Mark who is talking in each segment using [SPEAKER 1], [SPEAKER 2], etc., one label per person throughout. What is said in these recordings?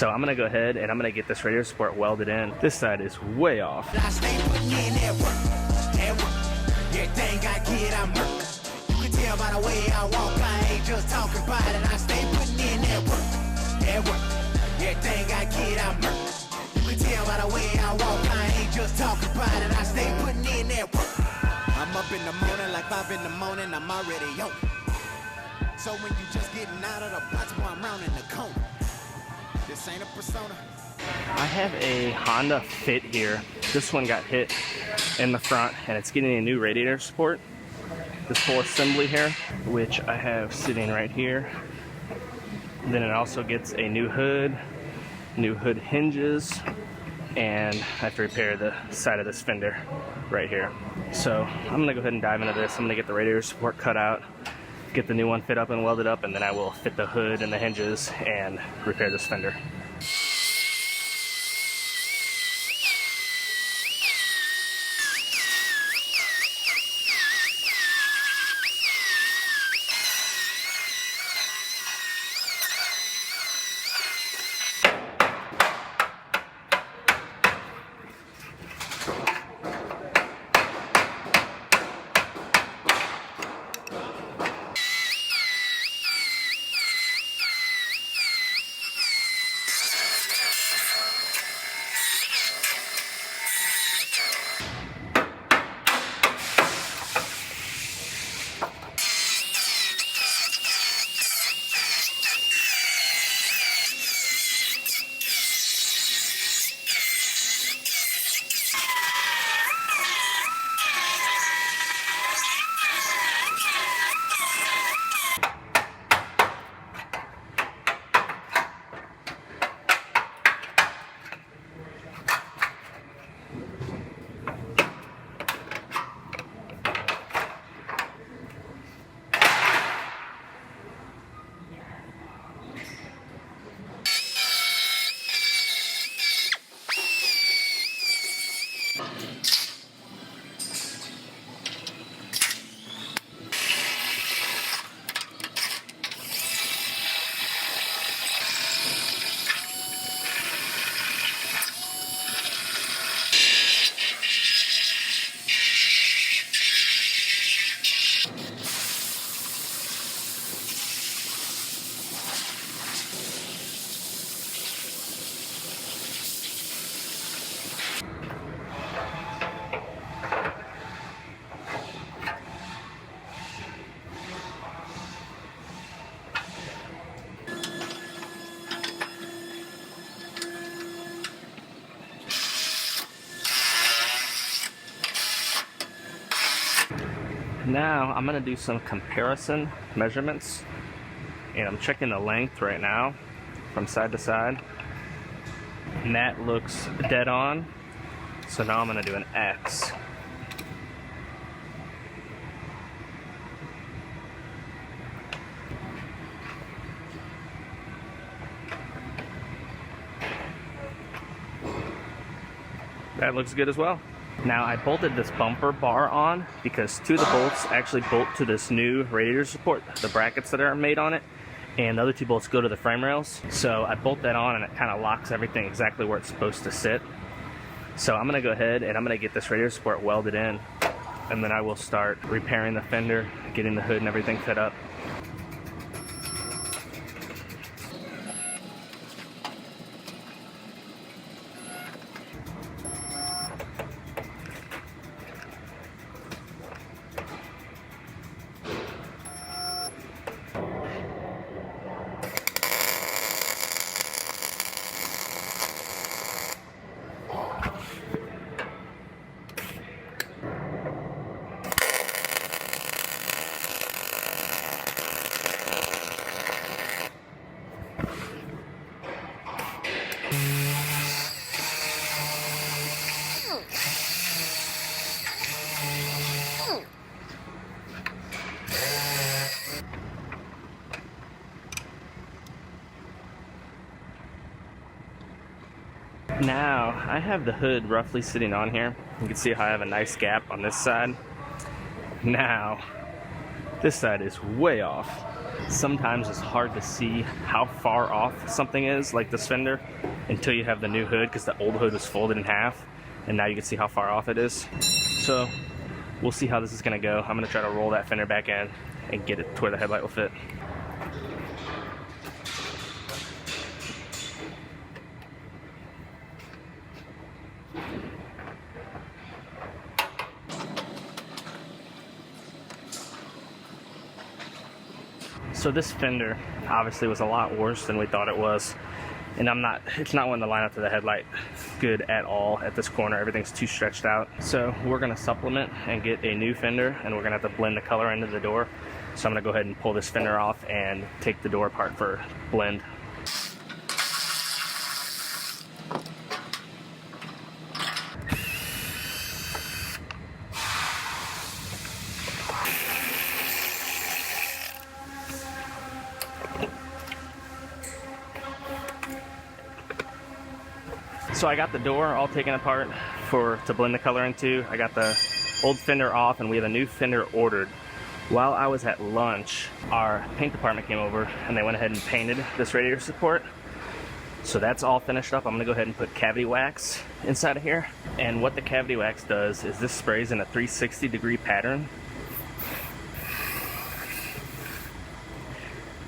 [SPEAKER 1] So I'm gonna go ahead and I'm gonna get this radiator support welded in. This side is way off.
[SPEAKER 2] Everything I get, I'm hurt. You can tell by the way I walk, I ain't just talking about it. I stay putting in that work. Everything I get, I'm hurt. You can tell by the way I walk, I ain't just talking about it. I stay putting in that work. I'm up in the morning, like 5 in the morning, I'm already on. So when you just getting out of the box, boy, I'm rounding the corner. This ain't a persona.
[SPEAKER 1] I have a Honda Fit here. This one got hit in the front and it's getting a new radiator support. This full assembly here, which I have sitting right here. And then it also gets a new hood hinges, and I have to repair the side of this fender right here. So I'm gonna go ahead and dive into this. I'm gonna get the radiator support cut out, get the new one fit up and welded up, and then I will fit the hood and the hinges and repair this fender. Now I'm gonna do some comparison measurements, and I'm checking the length right now from side to side, and that looks dead on. So now I'm gonna do an X. That looks good as well. Now I bolted this bumper bar on because two of the bolts actually bolt to this new radiator support, the brackets that are made on it, and the other two bolts go to the frame rails. So I bolt that on and it kind of locks everything exactly where it's supposed to sit. So I'm gonna go ahead and I'm gonna get this radiator support welded in, and then I will start repairing the fender, getting the hood and everything fit up. Now, I have the hood roughly sitting on here. You can see how I have a nice gap on this side. Now, This side is way off. Sometimes it's hard to see how far off something is, like this fender, until you have the new hood, because the old hood was folded in half, and now you can see how far off it is. So we'll see how this is gonna go. I'm gonna try to roll that fender back in and get it to where the headlight will fit. So this fender obviously was a lot worse than we thought it was, and it's not one to line up to the headlight good at all at this corner. Everything's too stretched out. So we're gonna supplement and get a new fender, and we're gonna have to blend the color into the door. So I'm gonna go ahead and pull this fender off and take the door apart for blend. So I got the door all taken apart to blend the color into. I got the old fender off, and we have a new fender ordered. While I was at lunch, our paint department came over and they went ahead and painted this radiator support. So that's all finished up. I'm gonna go ahead and put cavity wax inside of here. And what the cavity wax does is this sprays in a 360-degree pattern.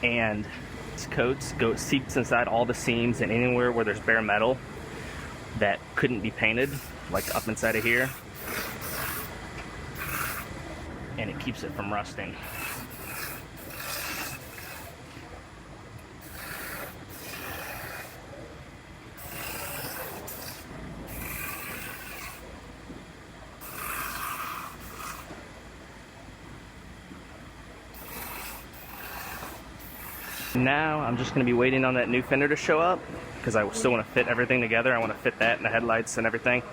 [SPEAKER 1] And this seeps inside all the seams and anywhere where there's bare metal that couldn't be painted, like up inside of here, and it keeps it from rusting. Now I'm just going to be waiting on that new fender to show up, because I still want to fit everything together. I want to fit that and the headlights and everything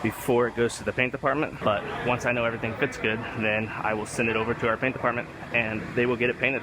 [SPEAKER 1] before it goes to the paint department. But once I know everything fits good, then I will send it over to our paint department and they will get it painted.